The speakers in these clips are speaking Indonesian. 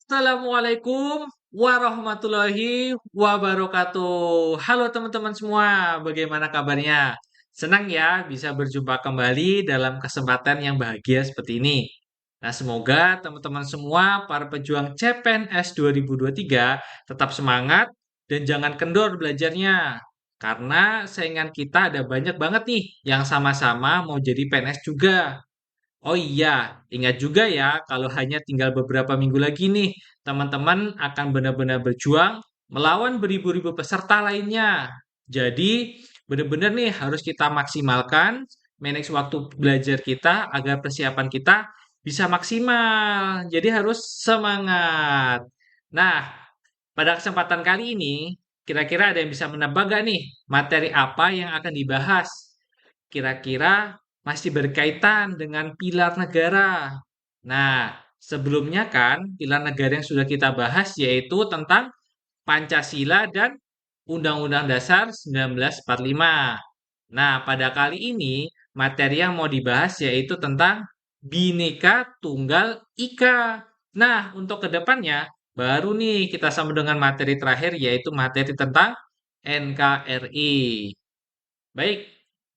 Assalamualaikum warahmatullahi wabarakatuh. Halo teman-teman semua, bagaimana kabarnya? Senang ya bisa berjumpa kembali dalam kesempatan yang bahagia seperti ini. Nah, semoga teman-teman semua para pejuang CPNS 2023 tetap semangat dan jangan kendor belajarnya. Karena saingan kita ada banyak banget nih yang sama-sama mau jadi PNS juga. Oh iya, ingat juga ya kalau hanya tinggal beberapa minggu lagi nih, teman-teman akan benar-benar berjuang melawan beribu-ribu peserta lainnya. Jadi, benar-benar nih harus kita maksimalkan manage waktu belajar kita agar persiapan kita bisa maksimal. Jadi harus semangat. Nah, pada kesempatan kali ini, kira-kira ada yang bisa menebak gak nih materi apa yang akan dibahas? Kira-kira masih berkaitan dengan pilar negara. Nah, sebelumnya kan pilar negara yang sudah kita bahas yaitu tentang Pancasila dan Undang-Undang Dasar 1945. Nah, pada kali ini materi yang mau dibahas yaitu tentang Bhinneka Tunggal Ika. Nah, untuk kedepannya baru nih kita sama dengan materi terakhir yaitu materi tentang NKRI. Baik,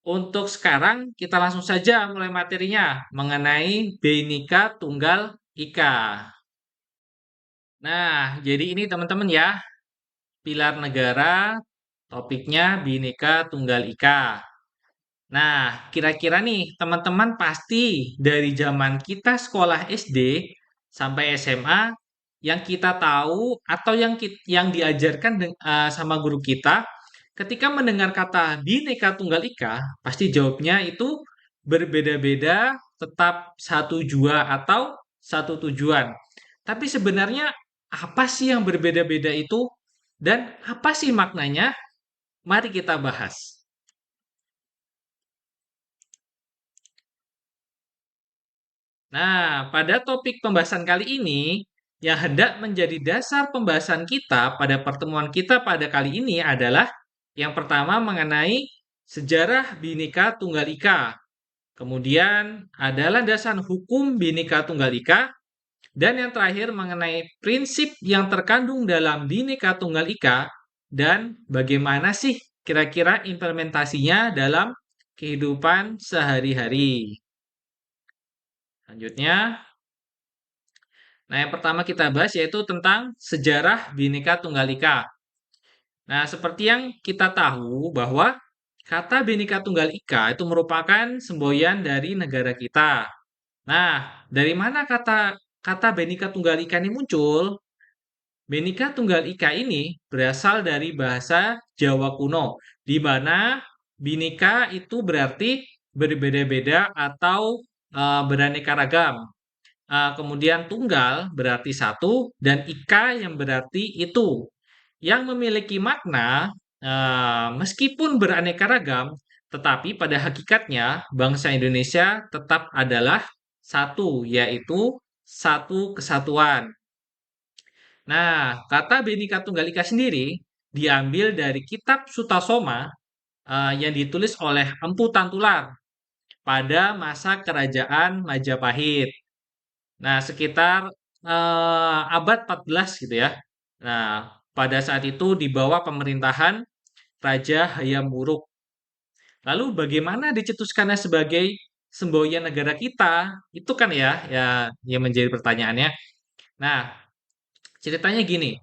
untuk sekarang kita langsung saja mulai materinya mengenai Bhinneka Tunggal Ika. Nah, jadi ini teman-teman ya, pilar negara, topiknya Bhinneka Tunggal Ika. Nah, kira-kira nih teman-teman pasti dari zaman kita sekolah SD sampai SMA yang kita tahu atau yang diajarkan sama guru kita ketika mendengar kata Bhinneka Tunggal Ika, pasti jawabnya itu berbeda-beda tetap satu jua atau satu tujuan. Tapi sebenarnya apa sih yang berbeda-beda itu dan apa sih maknanya? Mari kita bahas. Nah, pada topik pembahasan kali ini, yang hendak menjadi dasar pembahasan kita pada pertemuan kita pada kali ini adalah yang pertama mengenai sejarah Bhinneka Tunggal Ika. Kemudian adalah dasar hukum Bhinneka Tunggal Ika. Dan yang terakhir mengenai prinsip yang terkandung dalam Bhinneka Tunggal Ika dan bagaimana sih kira-kira implementasinya dalam kehidupan sehari-hari. Selanjutnya, nah, yang pertama kita bahas yaitu tentang sejarah Bhinneka Tunggal Ika. Nah, seperti yang kita tahu bahwa kata Bhinneka Tunggal Ika itu merupakan semboyan dari negara kita. Nah, dari mana kata kata Bhinneka Tunggal Ika ini muncul? Bhinneka Tunggal Ika ini berasal dari bahasa Jawa kuno, di mana Bhinneka itu berarti berbeda-beda atau beraneka ragam. Kemudian tunggal berarti satu dan ika yang berarti itu. Yang memiliki makna meskipun beraneka ragam, tetapi pada hakikatnya bangsa Indonesia tetap adalah satu, yaitu satu kesatuan. Nah, kata Bhinneka Tunggal Ika sendiri diambil dari kitab Sutasoma yang ditulis oleh Empu Tantular pada masa kerajaan Majapahit. Nah, sekitar abad 14 gitu ya. Nah, pada saat itu di bawah pemerintahan Raja Hayam Wuruk. Lalu bagaimana dicetuskannya sebagai semboyan negara kita? Itu kan ya yang menjadi pertanyaannya. Nah, ceritanya gini.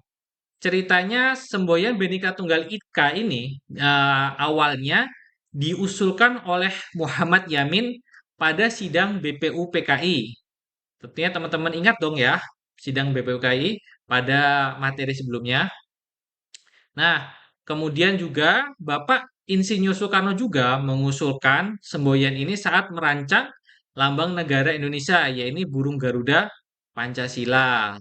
Ceritanya semboyan Bhinneka Tunggal Ika ini awalnya diusulkan oleh Muhammad Yamin pada sidang BPU PKI. Tentunya teman-teman ingat dong ya, sidang BPUKI pada materi sebelumnya. Nah, kemudian juga Bapak Insinyur Soekarno juga mengusulkan semboyan ini saat merancang lambang negara Indonesia, yaitu burung Garuda Pancasila.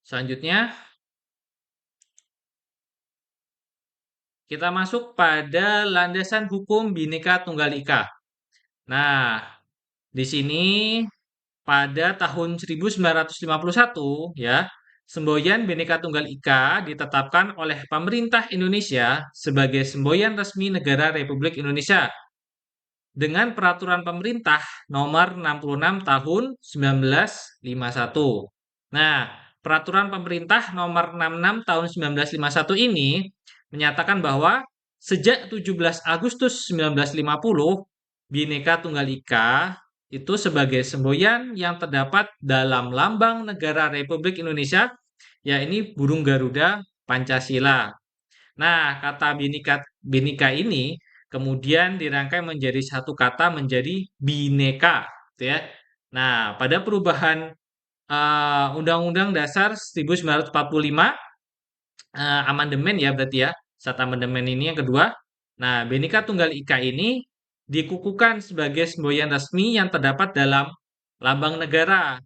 Selanjutnya, kita masuk pada landasan hukum Bhinneka Tunggal Ika. Nah, di sini pada tahun 1951 ya, semboyan Bhinneka Tunggal Ika ditetapkan oleh pemerintah Indonesia sebagai semboyan resmi negara Republik Indonesia. dengan peraturan pemerintah nomor 66 tahun 1951. Nah, peraturan pemerintah nomor 66 tahun 1951 ini menyatakan bahwa sejak 17 Agustus 1950, Bhinneka Tunggal Ika itu sebagai semboyan yang terdapat dalam lambang negara Republik Indonesia, ya ini burung Garuda Pancasila. Nah, kata binika ini kemudian dirangkai menjadi satu kata menjadi bineka, gitu ya. Nah, pada perubahan Undang-Undang Dasar 1945, amandemen ya berarti ya, saat amandemen ini yang kedua. Nah, Bhinneka Tunggal Ika ini dikukuhkan sebagai semboyan resmi yang terdapat dalam lambang negara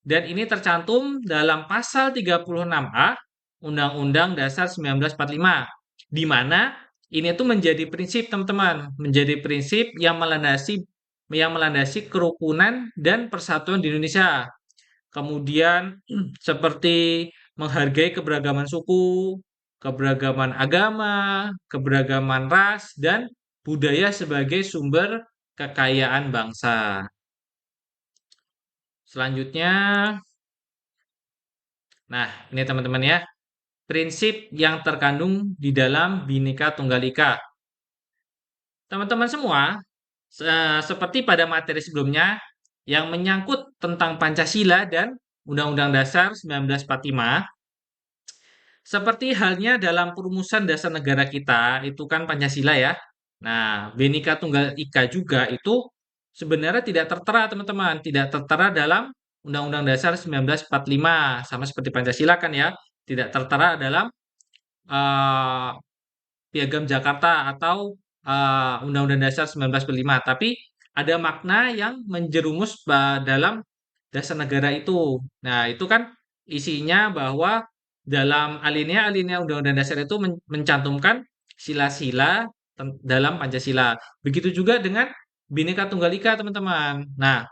dan ini tercantum dalam pasal 36A Undang-Undang Dasar 1945, di mana ini tuh menjadi prinsip teman-teman, menjadi prinsip yang melandasi kerukunan dan persatuan di Indonesia. Kemudian seperti menghargai keberagaman suku, keberagaman agama, keberagaman ras, dan budaya sebagai sumber kekayaan bangsa. Selanjutnya, nah ini teman-teman ya, prinsip yang terkandung di dalam Bhinneka Tunggal Ika. Teman-teman semua, seperti pada materi sebelumnya yang menyangkut tentang Pancasila dan Undang-Undang Dasar 1945, seperti halnya dalam perumusan dasar negara kita, itu kan Pancasila ya. Nah, Bhinneka Tunggal Ika juga itu sebenarnya tidak tertera, teman-teman. Tidak tertera dalam Undang-Undang Dasar 1945, sama seperti Pancasila kan ya. Tidak tertera dalam eh, Piagam Jakarta atau Undang-Undang Dasar 1945, tapi ada makna yang menjerumus dalam dasar negara itu. Nah, itu kan isinya bahwa dalam alinea-alinea Undang-Undang Dasar itu mencantumkan sila-sila dalam Pancasila. Begitu juga dengan Bhinneka Tunggal Ika, teman-teman. Nah,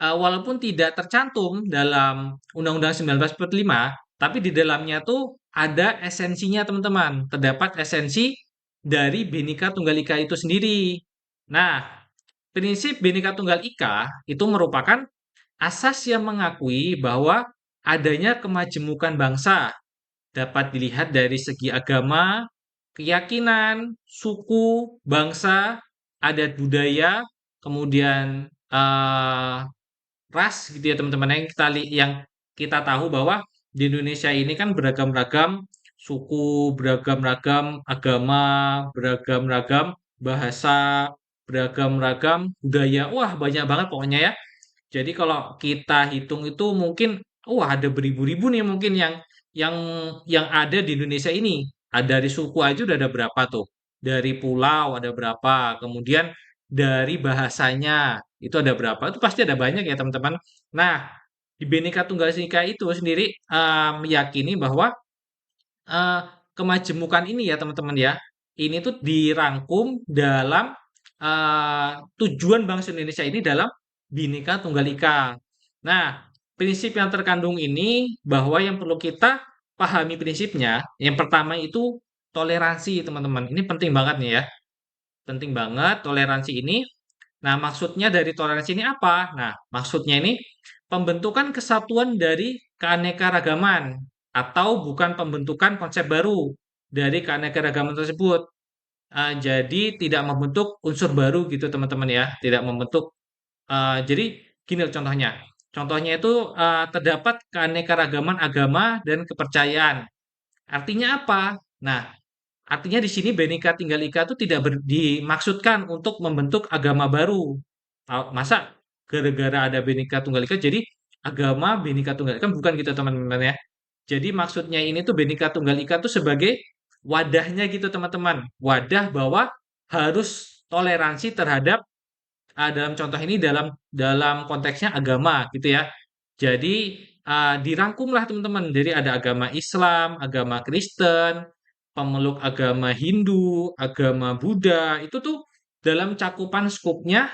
walaupun tidak tercantum dalam Undang-Undang 1945, tapi di dalamnya tuh ada esensinya, teman-teman. Terdapat esensi dari Bhinneka Tunggal Ika itu sendiri. Nah, prinsip Bhinneka Tunggal Ika itu merupakan asas yang mengakui bahwa adanya kemajemukan bangsa dapat dilihat dari segi agama, keyakinan, suku, bangsa, adat budaya, kemudian ras gitu ya teman-teman yang kita tahu bahwa di Indonesia ini kan beragam-ragam suku, beragam-ragam agama, beragam-ragam bahasa, beragam-ragam budaya. Wah, banyak banget pokoknya ya. Jadi kalau kita hitung itu mungkin wah ada beribu-ribu nih mungkin yang yang ada di Indonesia ini. Ada dari suku aja udah ada berapa tuh? Dari pulau ada berapa? Kemudian dari bahasanya itu ada berapa? Itu pasti ada banyak ya teman-teman. Nah, di Bhinneka Tunggal Ika itu sendiri meyakini bahwa eh, kemajemukan ini ya teman-teman ya, ini tuh dirangkum dalam tujuan bangsa Indonesia ini dalam Bhinneka Tunggal Ika. Nah, prinsip yang terkandung ini bahwa yang perlu kita pahami prinsipnya, yang pertama itu toleransi teman-teman. Ini penting banget nih ya, penting banget toleransi ini. Nah, maksudnya dari toleransi ini apa? Nah, maksudnya ini pembentukan kesatuan dari keanekaragaman atau bukan pembentukan konsep baru dari keanekaragaman tersebut. Jadi tidak membentuk unsur baru gitu teman-teman ya, tidak membentuk. Jadi gini loh contohnya. Contohnya itu terdapat keanekaragaman agama dan kepercayaan. Artinya apa? Nah, artinya di sini Bhinneka Tunggal Ika itu tidak dimaksudkan untuk membentuk agama baru. Masa gara-gara ada Bhinneka Tunggal Ika jadi agama Bhinneka Tunggal Ika bukan gitu teman-teman ya. Jadi maksudnya ini tuh Bhinneka Tunggal Ika tuh sebagai wadahnya gitu teman-teman. Wadah bahwa harus toleransi terhadap dalam contoh ini dalam dalam konteksnya agama gitu ya. Jadi dirangkumlah teman-teman. Jadi ada agama Islam, agama Kristen, pemeluk agama Hindu, agama Buddha. Itu tuh dalam cakupan skupnya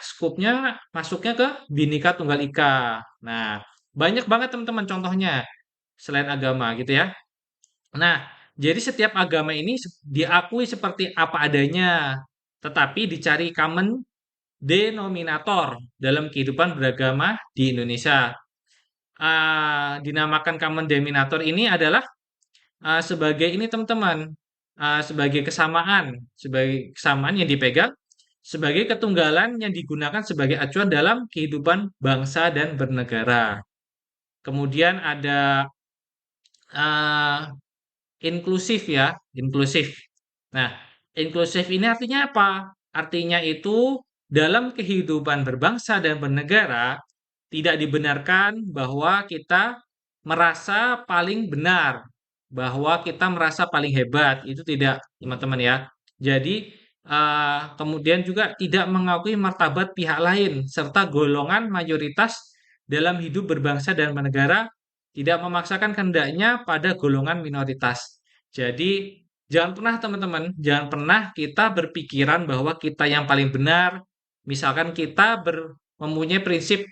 masuknya ke Bhinneka Tunggal Ika. Nah, banyak banget teman-teman contohnya selain agama gitu ya. Nah, jadi setiap agama ini diakui seperti apa adanya. tetapi dicari common denominator dalam kehidupan beragama di Indonesia. Dinamakan common denominator ini adalah sebagai ini teman-teman, sebagai kesamaan yang dipegang sebagai ketunggalan yang digunakan sebagai acuan dalam kehidupan bangsa dan bernegara. Kemudian ada eh, inklusif ya, inklusif. Nah, inklusif ini artinya apa? Artinya itu dalam kehidupan berbangsa dan bernegara tidak dibenarkan bahwa kita merasa paling benar, bahwa kita merasa paling hebat. Itu tidak, teman-teman ya. Jadi, kemudian juga tidak mengakui martabat pihak lain serta golongan mayoritas dalam hidup berbangsa dan bernegara tidak memaksakan kehendaknya pada golongan minoritas. Jadi, jangan pernah teman-teman, jangan pernah kita berpikiran bahwa kita yang paling benar. Misalkan kita mempunyai prinsip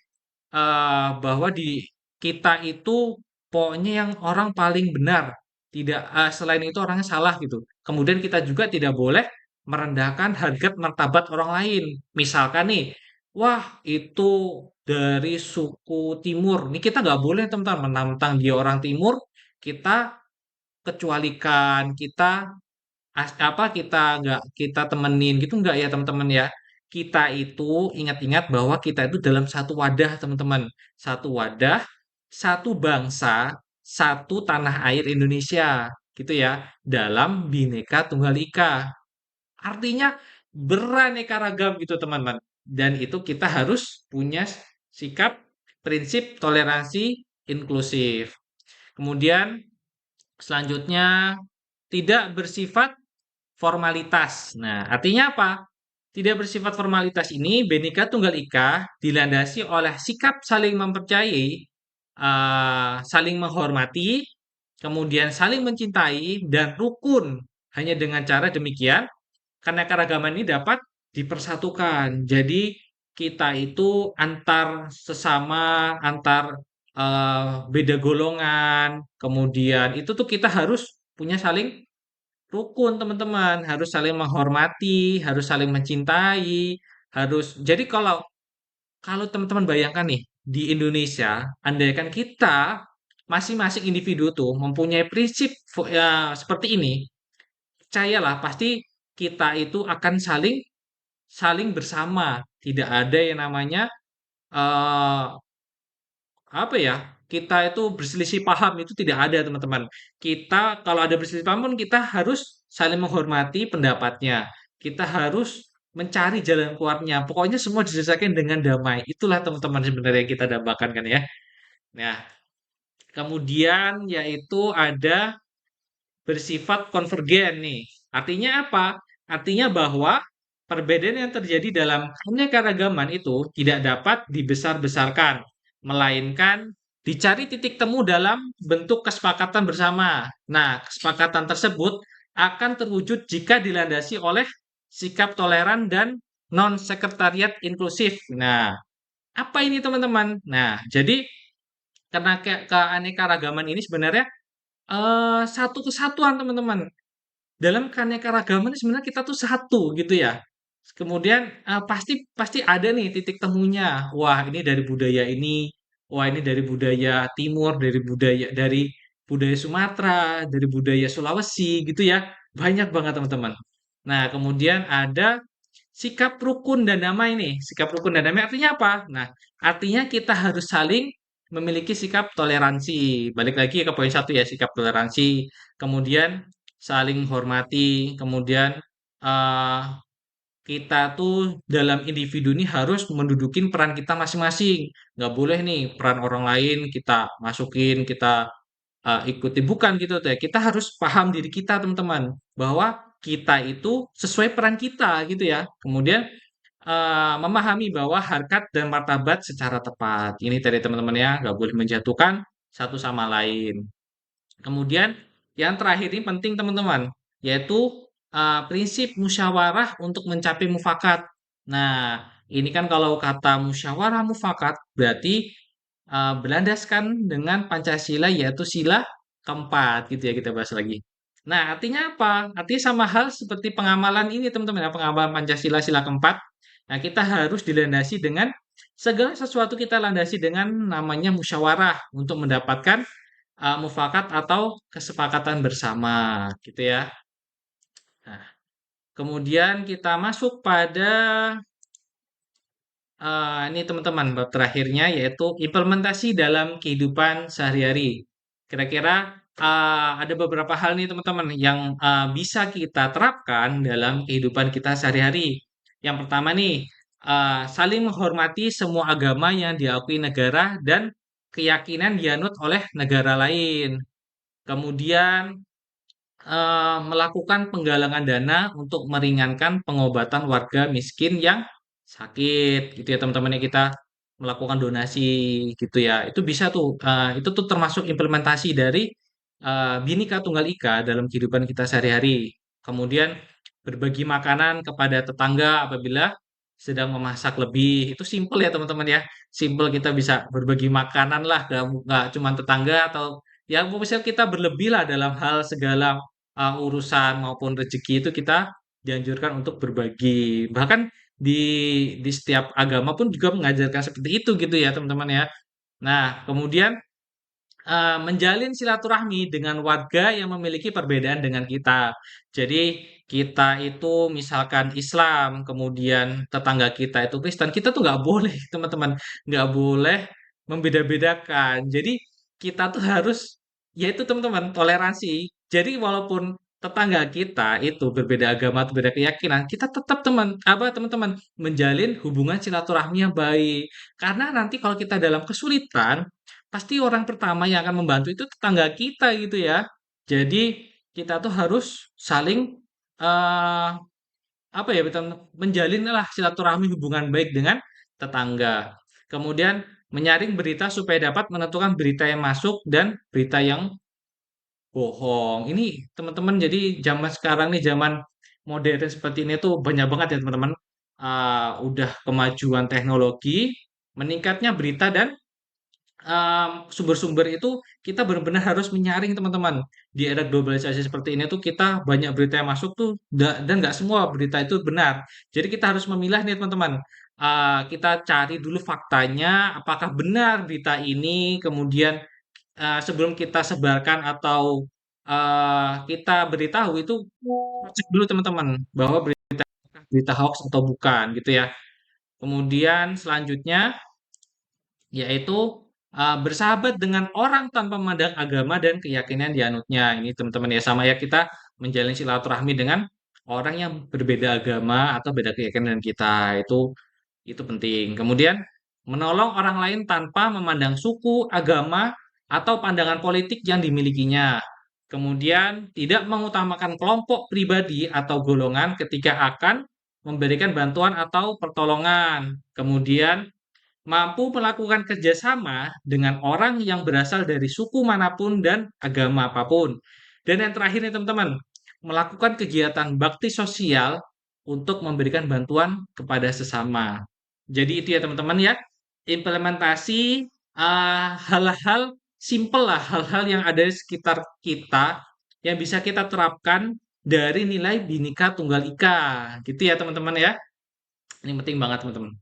bahwa di kita itu pokoknya yang orang paling benar, tidak selain itu orangnya salah gitu. Kemudian kita juga tidak boleh merendahkan harkat martabat orang lain. Misalkan nih, wah itu dari suku Timur. Ini kita nggak boleh teman-teman menantang dia orang Timur, kita kecualikan, kita nggak kita temenin gitu nggak ya teman-teman ya. Kita itu ingat-ingat bahwa kita itu dalam satu wadah teman-teman. Satu wadah, satu bangsa, satu tanah air Indonesia gitu ya. Dalam Bhinneka Tunggal Ika. Artinya beraneka ragam gitu teman-teman. Dan itu kita harus punya sikap prinsip toleransi inklusif. Kemudian selanjutnya tidak bersifat formalitas. Nah, artinya apa? Tidak bersifat formalitas ini Bhinneka Tunggal Ika dilandasi oleh sikap saling mempercayai, saling menghormati, kemudian saling mencintai dan rukun. Hanya dengan cara demikian, keanekaragaman ini dapat dipersatukan. Jadi kita itu antar sesama, antar beda golongan, kemudian itu tuh kita harus punya saling rukun teman-teman, harus saling menghormati, harus saling mencintai, harus. Jadi kalau kalau teman-teman bayangkan nih di Indonesia, andaikan kita masing-masing individu tuh mempunyai prinsip ya, seperti ini, percayalah pasti kita itu akan saling saling bersama. Tidak ada yang namanya eh, apa ya? Kita itu berselisih paham itu tidak ada, teman-teman. Kita kalau ada berselisih paham pun kita harus saling menghormati pendapatnya. Kita harus mencari jalan keluarnya. Pokoknya semua diselesaikan dengan damai. Itulah teman-teman sebenarnya yang kita dambakan kan ya. Nah, kemudian yaitu ada bersifat konvergen nih. Artinya apa? Artinya bahwa perbedaan yang terjadi dalam keanekaragaman itu tidak dapat dibesar-besarkan, melainkan dicari titik temu dalam bentuk kesepakatan bersama. Nah, kesepakatan tersebut akan terwujud jika dilandasi oleh sikap toleran dan non-sekretariat inklusif. Nah, apa ini teman-teman? Nah, jadi karena keanekaragaman ini sebenarnya satu kesatuan teman-teman. Dalam keanekaragaman sebenarnya kita tuh satu gitu ya. Kemudian pasti pasti ada nih titik temunya. Wah, ini dari budaya ini. Wah, ini dari budaya Timur, dari budaya Sumatera, dari budaya Sulawesi gitu ya. Banyak banget teman-teman. Nah, kemudian ada sikap rukun dan damai nih. Sikap rukun dan damai artinya apa? Nah, artinya kita harus saling memiliki sikap toleransi. Balik lagi ke poin satu ya, sikap toleransi. Kemudian saling menghormati. Kemudian eh, kita tuh dalam individu ini harus mendudukin peran kita masing-masing. Nggak boleh nih peran orang lain kita masukin, kita ikuti. Bukan gitu teh. Kita harus paham diri kita teman-teman. Bahwa kita itu sesuai peran kita gitu ya. Kemudian memahami bahwa harkat dan martabat secara tepat. Ini tadi teman-teman ya, nggak boleh menjatuhkan satu sama lain. Kemudian yang terakhir ini penting teman-teman, yaitu prinsip musyawarah untuk mencapai mufakat. Nah, ini kan kalau kata musyawarah mufakat berarti berlandaskan dengan Pancasila yaitu sila keempat gitu ya kita bahas lagi. Nah, artinya apa? Artinya sama hal seperti pengamalan ini, teman-teman, ya, pengamalan Pancasila sila keempat. Nah, kita harus dilandasi dengan segala sesuatu kita landasi dengan namanya musyawarah untuk mendapatkan mufakat atau kesepakatan bersama, gitu ya. Nah, kemudian kita masuk pada ini teman-teman bab terakhirnya yaitu implementasi dalam kehidupan sehari-hari. Kira-kira ada beberapa hal nih teman-teman yang bisa kita terapkan dalam kehidupan kita sehari-hari. Yang pertama nih, saling menghormati semua agama yang diakui negara dan keyakinan dianut oleh negara lain. Kemudian melakukan penggalangan dana untuk meringankan pengobatan warga miskin yang sakit gitu ya teman-teman ya, kita melakukan donasi gitu ya. Itu bisa tuh, itu tuh termasuk implementasi dari Bhinneka Tunggal Ika dalam kehidupan kita sehari-hari. Kemudian berbagi makanan kepada tetangga apabila sedang memasak lebih. Itu simple ya teman-teman ya. Simple, kita bisa berbagi makanan lah, nggak cuma tetangga atau ya misalnya kita berlebih lah dalam hal segala urusan maupun rezeki itu kita dianjurkan untuk berbagi. Bahkan di setiap agama pun juga mengajarkan seperti itu gitu ya teman-teman ya. Nah, kemudian menjalin silaturahmi dengan warga yang memiliki perbedaan dengan kita. Jadi kita itu misalkan Islam, kemudian tetangga kita itu Kristen, kita tuh nggak boleh teman-teman, nggak boleh membeda-bedakan. Jadi kita tuh harus, yaitu teman-teman, toleransi. Jadi walaupun tetangga kita itu berbeda agama atau beda keyakinan, kita tetap teman-teman menjalin hubungan silaturahmi yang baik. Karena nanti kalau kita dalam kesulitan, pasti orang pertama yang akan membantu itu tetangga kita gitu ya. Jadi kita tuh harus saling eh apa ya, menjalin lah silaturahmi hubungan baik dengan tetangga. Kemudian menyaring berita supaya dapat menentukan berita yang masuk dan berita yang bohong. Ini teman-teman, jadi zaman sekarang nih, zaman modern seperti ini tuh banyak banget ya teman-teman. Udah kemajuan teknologi, meningkatnya berita dan sumber-sumber itu kita benar-benar harus menyaring teman-teman. Di era globalisasi seperti ini tuh kita banyak berita yang masuk tuh dan nggak semua berita itu benar. Jadi kita harus memilah nih teman-teman. Kita cari dulu faktanya, apakah benar berita ini, kemudian sebelum kita sebarkan atau kita beritahu itu, cek dulu teman-teman bahwa berita hoax atau bukan gitu ya. Kemudian selanjutnya yaitu bersahabat dengan orang tanpa memandang agama dan keyakinan dianutnya. Ini teman-teman ya, sama ya, kita menjalin silaturahmi dengan orang yang berbeda agama atau beda keyakinan dengan kita. Itu penting. Kemudian menolong orang lain tanpa memandang suku, agama, atau pandangan politik yang dimilikinya. Kemudian tidak mengutamakan kelompok pribadi atau golongan ketika akan memberikan bantuan atau pertolongan. Kemudian mampu melakukan kerjasama dengan orang yang berasal dari suku manapun dan agama apapun. Dan yang terakhir nih teman-teman, melakukan kegiatan bakti sosial untuk memberikan bantuan kepada sesama. Jadi itu ya teman-teman ya, implementasi hal-hal simple lah, hal-hal yang ada di sekitar kita yang bisa kita terapkan dari nilai Bhinneka Tunggal Ika. Gitu ya teman-teman ya. Ini penting banget teman-teman.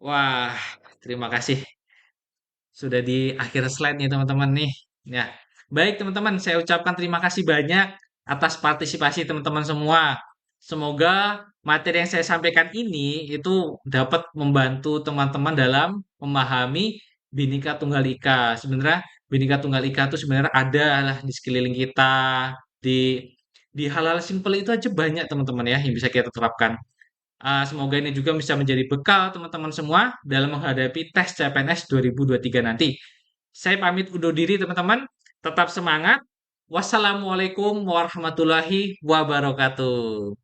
Wah, terima kasih. Sudah di akhir slide nih teman-teman nih. Ya, baik teman-teman, saya ucapkan terima kasih banyak atas partisipasi teman-teman semua. Semoga materi yang saya sampaikan ini itu dapat membantu teman-teman dalam memahami Bhinneka Tunggal Ika. Sebenarnya Bhinneka Tunggal Ika itu sebenarnya ada lah di sekeliling kita, di hal-hal simpel itu aja banyak teman-teman ya yang bisa kita terapkan. Semoga ini juga bisa menjadi bekal teman-teman semua dalam menghadapi tes CPNS 2023 nanti. Saya pamit undur diri teman-teman. Tetap semangat. Wassalamualaikum warahmatullahi wabarakatuh.